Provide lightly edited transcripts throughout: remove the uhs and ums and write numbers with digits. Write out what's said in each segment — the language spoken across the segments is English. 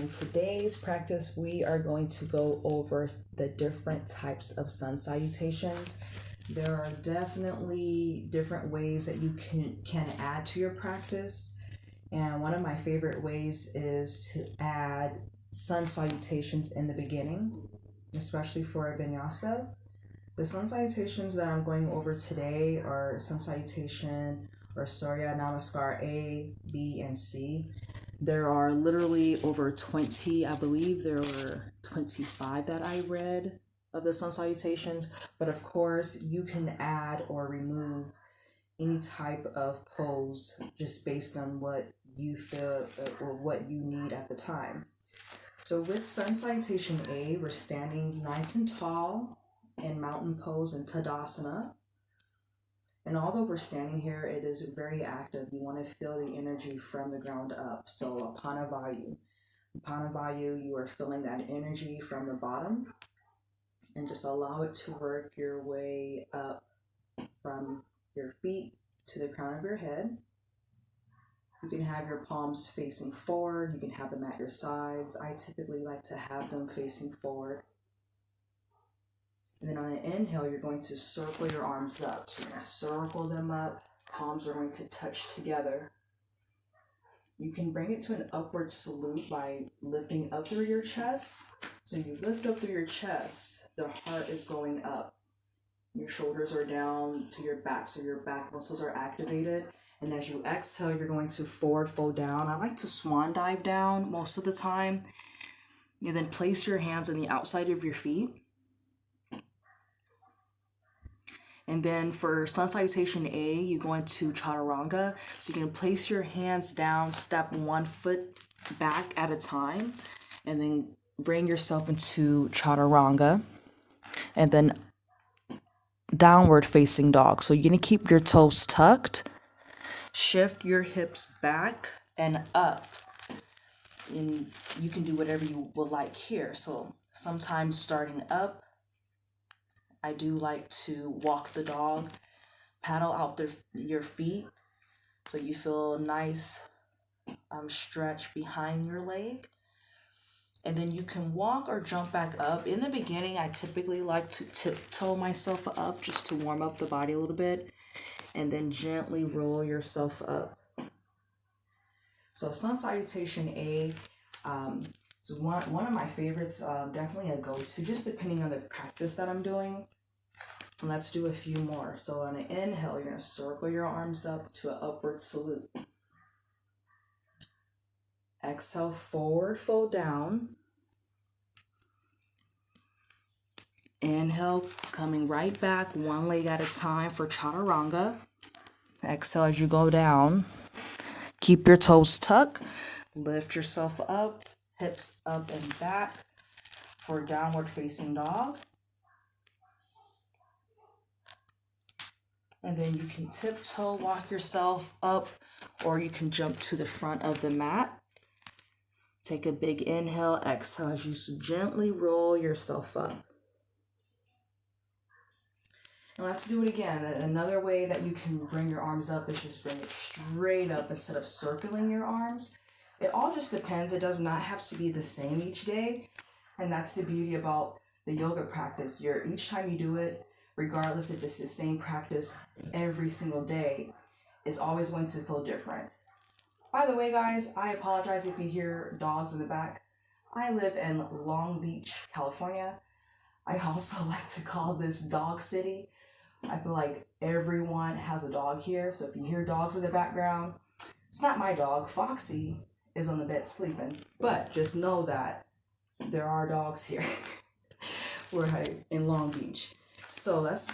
in today's practice, we are going to go over the different types of sun salutations. There are definitely different ways that you can add to your practice. And one of my favorite ways is to add sun salutations in the beginning, especially for a vinyasa. The sun salutations that I'm going over today are sun salutation or Surya Namaskar A, B, and C. There are literally over 20, I believe there were 25 that I read of the sun salutations, but of course you can add or remove any type of pose just based on what you feel or what you need at the time. So with sun salutation A, we're standing nice and tall in mountain pose and Tadasana. And although we're standing here, it is very active. You want to feel the energy from the ground up. So Panavayu, you are feeling that energy from the bottom, and just allow it to work your way up from your feet to the crown of your head. You can have your palms facing forward. You can have them at your sides. I typically like to have them facing forward. And then on an inhale, you're going to circle your arms up. So you're going to circle them up. Palms are going to touch together. You can bring it to an upward salute by lifting up through your chest. So you lift up through your chest, the heart is going up. Your shoulders are down to your back, so your back muscles are activated. And as you exhale, you're going to forward fold down. I like to swan dive down most of the time. And then place your hands on the outside of your feet. And then for sun salutation A, you go into Chaturanga. So you can place your hands down, step 1 foot back at a time, and then bring yourself into Chaturanga. And then downward facing dog. So you're going to keep your toes tucked. Shift your hips back and up. And you can do whatever you would like here. So sometimes starting up, I do like to walk the dog, paddle out your feet so you feel a nice stretch behind your leg. And then you can walk or jump back up. In the beginning, I typically like to tiptoe myself up just to warm up the body a little bit, and then gently roll yourself up. So sun salutation A, it's one of my favorites, definitely a go-to, just depending on the practice that I'm doing. And let's do a few more. So on an inhale, you're going to circle your arms up to an upward salute. Exhale, forward fold down. Inhale, coming right back, one leg at a time for Chaturanga. Exhale as you go down. Keep your toes tucked. Lift yourself up, hips up and back for downward facing dog. And then you can tiptoe, walk yourself up, or you can jump to the front of the mat. Take a big inhale, exhale as you gently roll yourself up. And let's do it again. Another way that you can bring your arms up is just bring it straight up instead of circling your arms. It all just depends. It does not have to be the same each day. And that's the beauty about the yoga practice. Each time you do it, regardless if it's the same practice every single day, is always going to feel different. By the way, guys, I apologize if you hear dogs in the back. I live in Long Beach, California. I also like to call this Dog City. I feel like everyone has a dog here, so if you hear dogs in the background, it's not my dog. Foxy is on the bed sleeping, but just know that there are dogs here. We're in Long Beach. So let's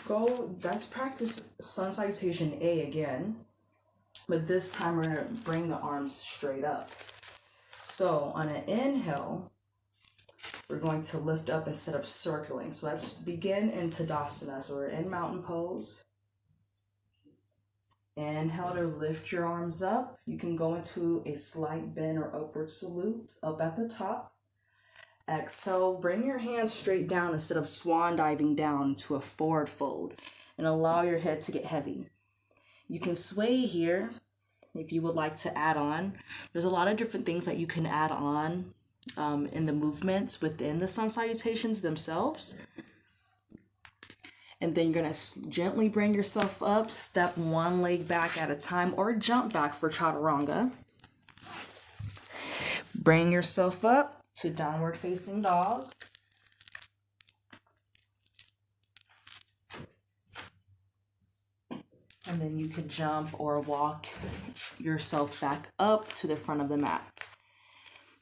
practice sun salutation A again, but this time we're gonna bring the arms straight up. So on an inhale, we're going to lift up instead of circling. So let's begin in Tadasana. So we're in mountain pose. Inhale to lift your arms up. You can go into a slight bend or upward salute up at the top. Exhale, bring your hands straight down instead of swan diving down into a forward fold, and allow your head to get heavy. You can sway here if you would like to add on. There's a lot of different things that you can add on in the movements within the sun salutations themselves. And then you're going to gently bring yourself up, step one leg back at a time, or jump back for Chaturanga. Bring yourself up to downward facing dog. And then you could jump or walk yourself back up to the front of the mat.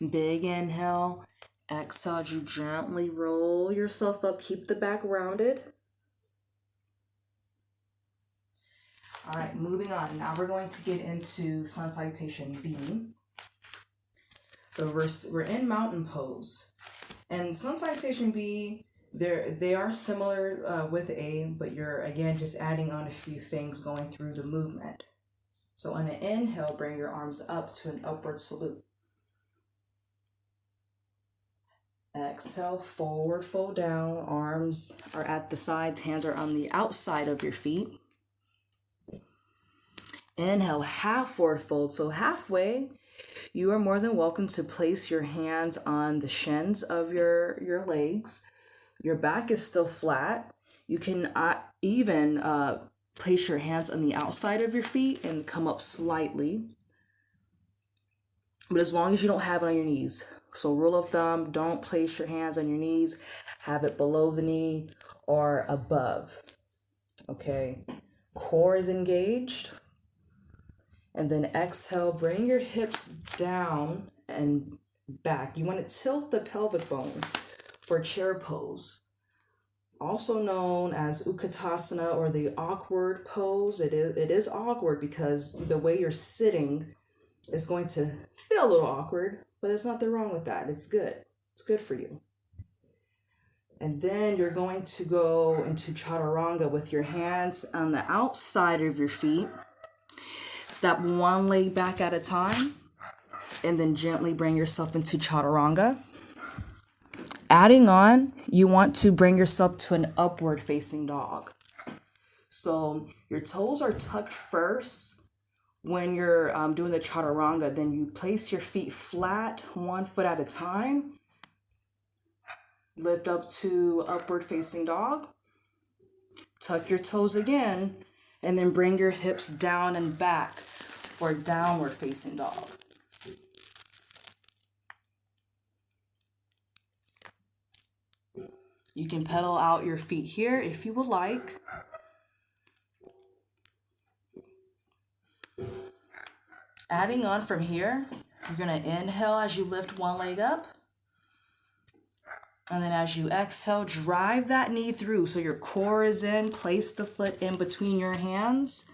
Big inhale. Exhale as you gently roll yourself up. Keep the back rounded. All right, moving on. Now we're going to get into Sun Salutation B. So we're in mountain pose. And Sun Salutation B, they are similar with A, but you're, again, just adding on a few things going through the movement. So on an inhale, bring your arms up to an upward salute. Exhale, forward fold down. Arms are at the sides, hands are on the outside of your feet. Inhale, half forward fold. So halfway, you are more than welcome to place your hands on the shins of your legs. Your back is still flat. You can even place your hands on the outside of your feet and come up slightly. But as long as you don't have it on your knees. So rule of thumb, don't place your hands on your knees. Have it below the knee or above. Okay. Core is engaged. And then exhale, bring your hips down and back. You want to tilt the pelvic bone for chair pose. Also known as Ukatasana or the awkward pose. It is awkward because the way you're sitting is going to feel a little awkward, but there's nothing wrong with that. It's good. It's good for you. And then you're going to go into Chaturanga with your hands on the outside of your feet. Step one leg back at a time, and then gently bring yourself into Chaturanga. Adding on, you want to bring yourself to an upward facing dog. So your toes are tucked first when you're doing the Chaturanga. Then you place your feet flat, 1 foot at a time. Lift up to upward facing dog. Tuck your toes again, and then bring your hips down and back for downward facing dog. You can pedal out your feet here if you would like. Adding on from here, you're going to inhale as you lift one leg up. And then as you exhale, drive that knee through so your core is in. Place the foot in between your hands.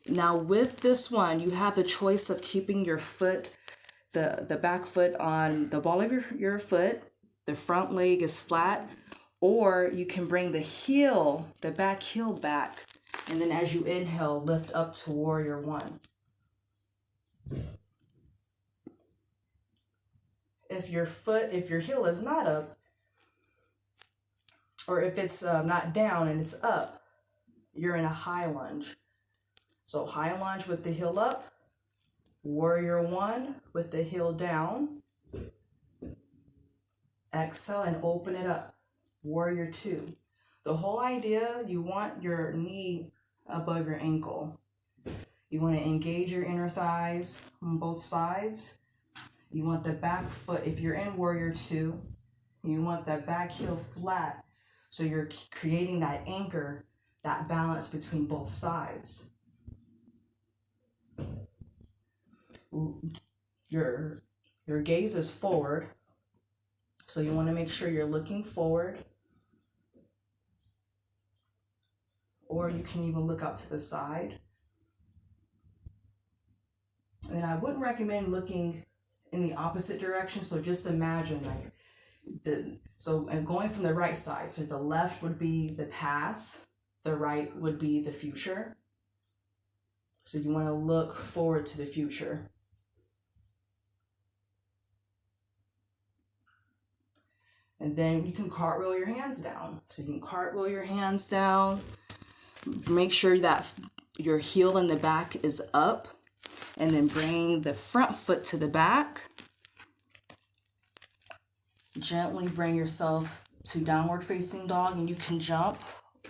Now with this one, you have the choice of keeping your foot, the back foot on the ball of your foot. The front leg is flat. Or you can bring the back heel back. And then as you inhale, lift up to Warrior One. If your heel is not up, or if it's not down and it's up, you're in a high lunge. So high lunge with the heel up, Warrior One with the heel down. Exhale and open it up, Warrior Two. The whole idea, you want your knee above your ankle. You want to engage your inner thighs on both sides. You want the back foot, if you're in Warrior Two, you want that back heel flat. So you're creating that anchor, that balance between both sides. Your gaze is forward. So you want to make sure you're looking forward. Or you can even look out to the side. And I wouldn't recommend looking in the opposite direction. So just imagine and going from the right side. So the left would be the past, the right would be the future. So you want to look forward to the future. And then you can cartwheel your hands down. So you can cartwheel your hands down. Make sure that your heel in the back is up. And then bring the front foot to the back. Gently bring yourself to downward facing dog, and you can jump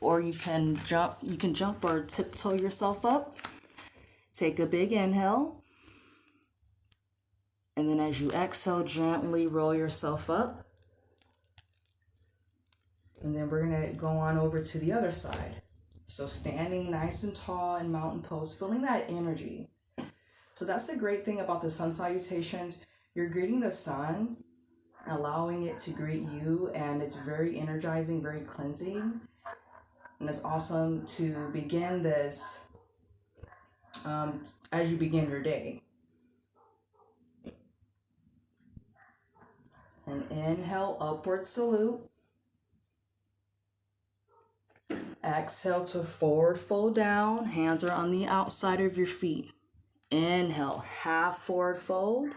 or or tiptoe yourself up. Take a big inhale. And then as you exhale, gently roll yourself up. And then we're going to go on over to the other side. So standing nice and tall in mountain pose, feeling that energy. So that's the great thing about the sun salutations. You're greeting the sun, allowing it to greet you, and it's very energizing, very cleansing. And it's awesome to begin this as you begin your day. And inhale, upward salute. Exhale to forward fold down. Hands are on the outside of your feet. Inhale, half forward fold.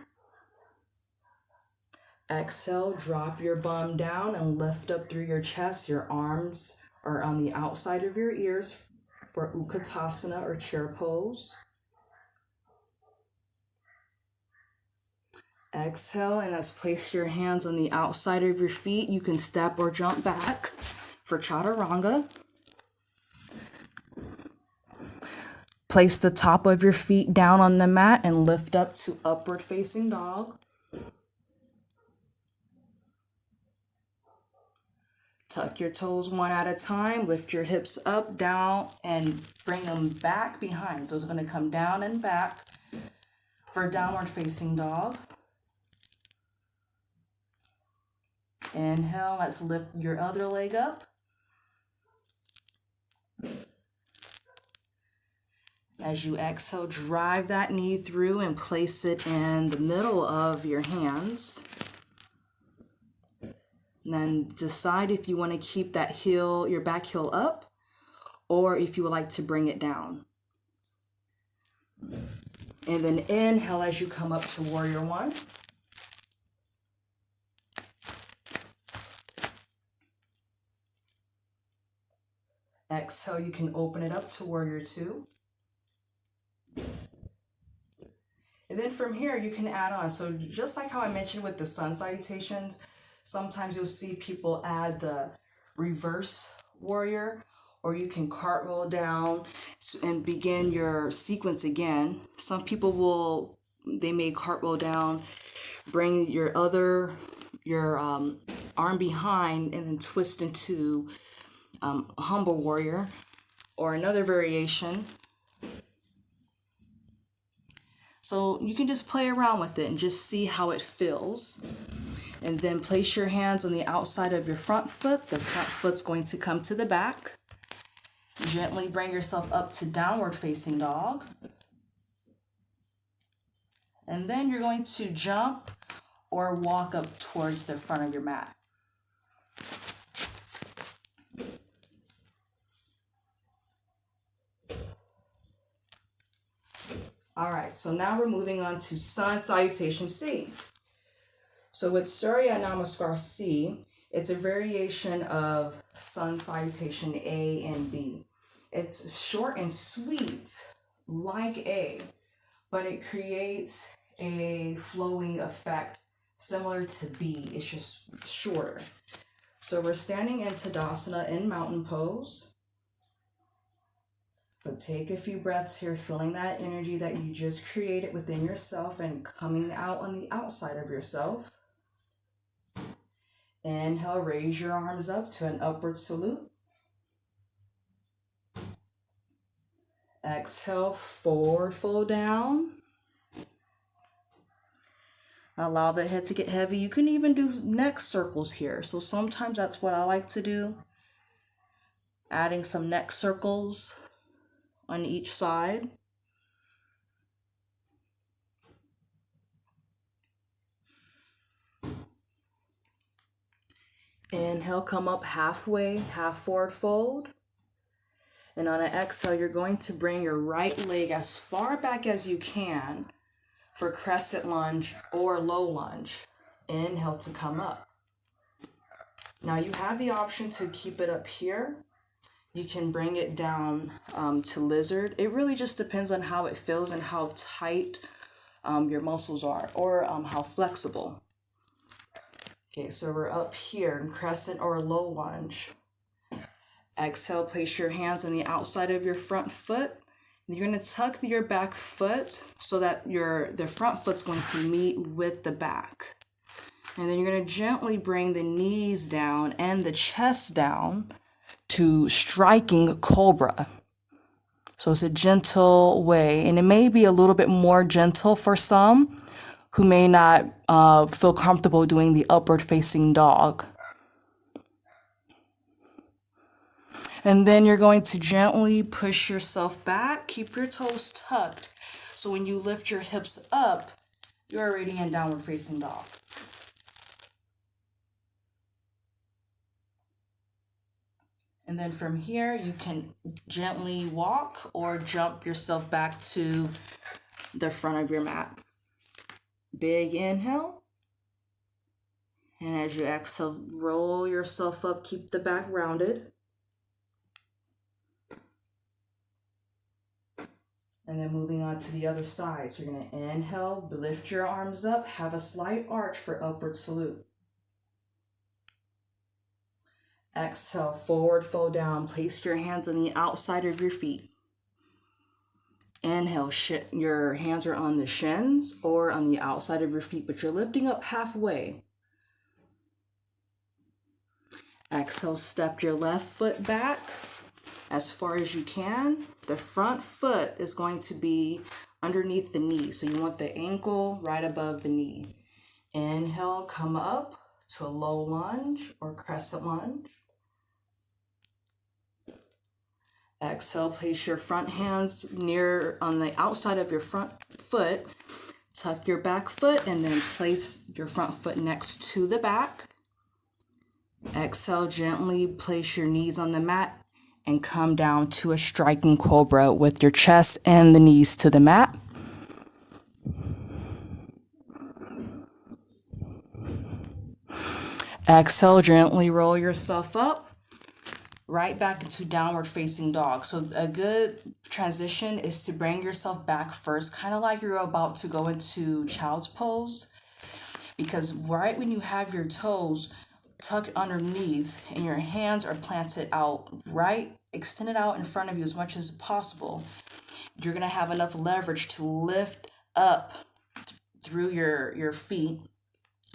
Exhale, drop your bum down and lift up through your chest. Your arms are on the outside of your ears for Ukatasana or chair pose. Exhale, and let's place your hands on the outside of your feet. You can step or jump back for Chaturanga. Place the top of your feet down on the mat and lift up to upward facing dog. Tuck your toes one at a time. Lift your hips up, down, and bring them back behind. So it's going to come down and back for downward facing dog. Inhale, let's lift your other leg up. As you exhale, drive that knee through and place it in the middle of your hands. And then decide if you want to keep that heel, your back heel up, or if you would like to bring it down. And then inhale as you come up to warrior one. Exhale, you can open it up to warrior two. And then from here, you can add on. So just like how I mentioned with the sun salutations, sometimes you'll see people add the reverse warrior, or you can cartwheel down and begin your sequence again. Some people they may cartwheel down, bring your arm behind and then twist into a humble warrior, or another variation. So you can just play around with it and just see how it feels. And then place your hands on the outside of your front foot. The front foot's going to come to the back. Gently bring yourself up to downward facing dog. And then you're going to jump or walk up towards the front of your mat. All right, so now we're moving on to Sun Salutation C. So with Surya Namaskar C, it's a variation of Sun Salutation A and B. It's short and sweet, like A, but it creates a flowing effect similar to B. It's just shorter. So we're standing in Tadasana in mountain pose. But take a few breaths here, feeling that energy that you just created within yourself and coming out on the outside of yourself. Inhale, raise your arms up to an upward salute. Exhale, forward fold down. Allow the head to get heavy. You can even do neck circles here. So sometimes that's what I like to do. Adding some neck circles on each side. Inhale, come up halfway, half forward fold. And on an exhale, you're going to bring your right leg as far back as you can for crescent lunge or low lunge. Inhale to come up. Now you have the option to keep it up here. You can bring it down to lizard. It really just depends on how it feels and how tight your muscles are, or how flexible. Okay, so we're up here in crescent or low lunge. Exhale, place your hands on the outside of your front foot. You're going to tuck your back foot so that the front foot's going to meet with the back. And then you're going to gently bring the knees down and the chest down to striking cobra. So it's a gentle way, and it may be a little bit more gentle for some who may not feel comfortable doing the upward facing dog. And then you're going to gently push yourself back. Keep your toes tucked. So when you lift your hips up, you're already in downward facing dog. And then from here, you can gently walk or jump yourself back to the front of your mat. Big inhale. And as you exhale, roll yourself up. Keep the back rounded. And then moving on to the other side. So you're going to inhale, lift your arms up, have a slight arch for upward salute. Exhale, forward fold down. Place your hands on the outside of your feet. Inhale, your hands are on the shins or on the outside of your feet, but you're lifting up halfway. Exhale, step your left foot back as far as you can. The front foot is going to be underneath the knee. So you want the ankle right above the knee. Inhale, come up to a low lunge or crescent lunge. Exhale, place your front hands on the outside of your front foot. Tuck your back foot and then place your front foot next to the back. Exhale, gently place your knees on the mat and come down to a striking cobra with your chest and the knees to the mat. Exhale, gently roll yourself up, right back into downward facing dog. So a good transition is to bring yourself back first, kind of like you're about to go into child's pose. Because right when you have your toes tucked underneath and your hands are planted out right, extended out in front of you as much as possible, you're going to have enough leverage to lift up through your feet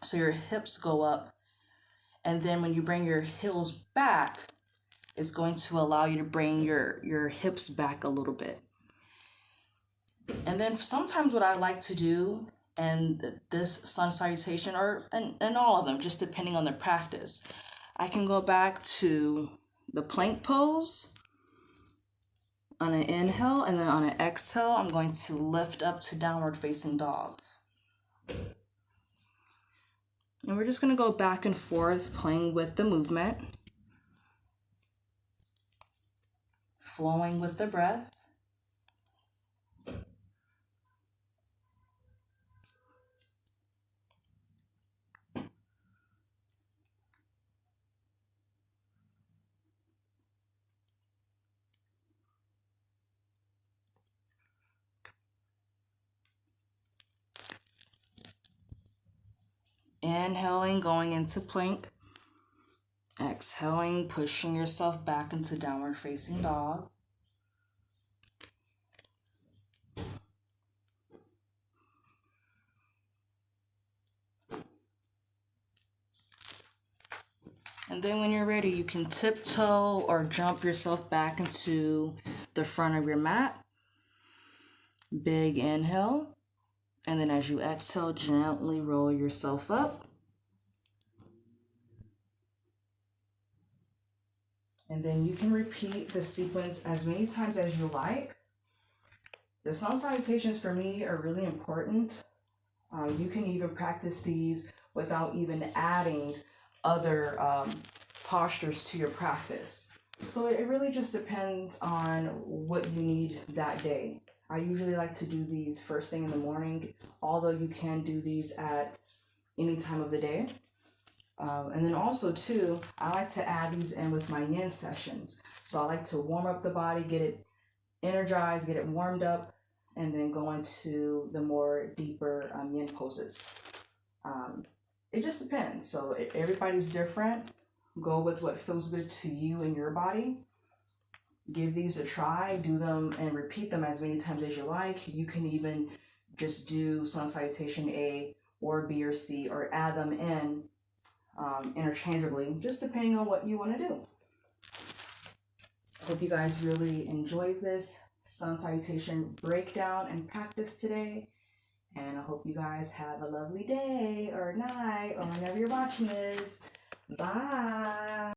so your hips go up. And then when you bring your heels back, it's going to allow you to bring your hips back a little bit. And then sometimes what I like to do, and this sun salutation, and all of them, just depending on the practice, I can go back to the plank pose on an inhale, and then on an exhale, I'm going to lift up to downward facing dog. And we're just going to go back and forth, playing with the movement, flowing with the breath. Inhaling, going into plank. Exhaling, pushing yourself back into downward facing dog. And then when you're ready, you can tiptoe or jump yourself back into the front of your mat. Big inhale. And then as you exhale, gently roll yourself up. And then you can repeat the sequence as many times as you like. The sun salutations for me are really important. You can even practice these without even adding other postures to your practice. So it really just depends on what you need that day. I usually like to do these first thing in the morning, although you can do these at any time of the day. And then also too, I like to add these in with my yin sessions. So I like to warm up the body, get it energized, get it warmed up, and then go into the more deeper yin poses. it just depends. So everybody's different. Go with what feels good to you and your body. Give these a try. Do them and repeat them as many times as you like. You can even just do Sun Salutation A or B or C, or add them in interchangeably, just depending on what you want to do. I hope you guys really enjoyed this Sun Salutation breakdown and practice today. And I hope you guys have a lovely day or night or whenever you're watching this. Bye.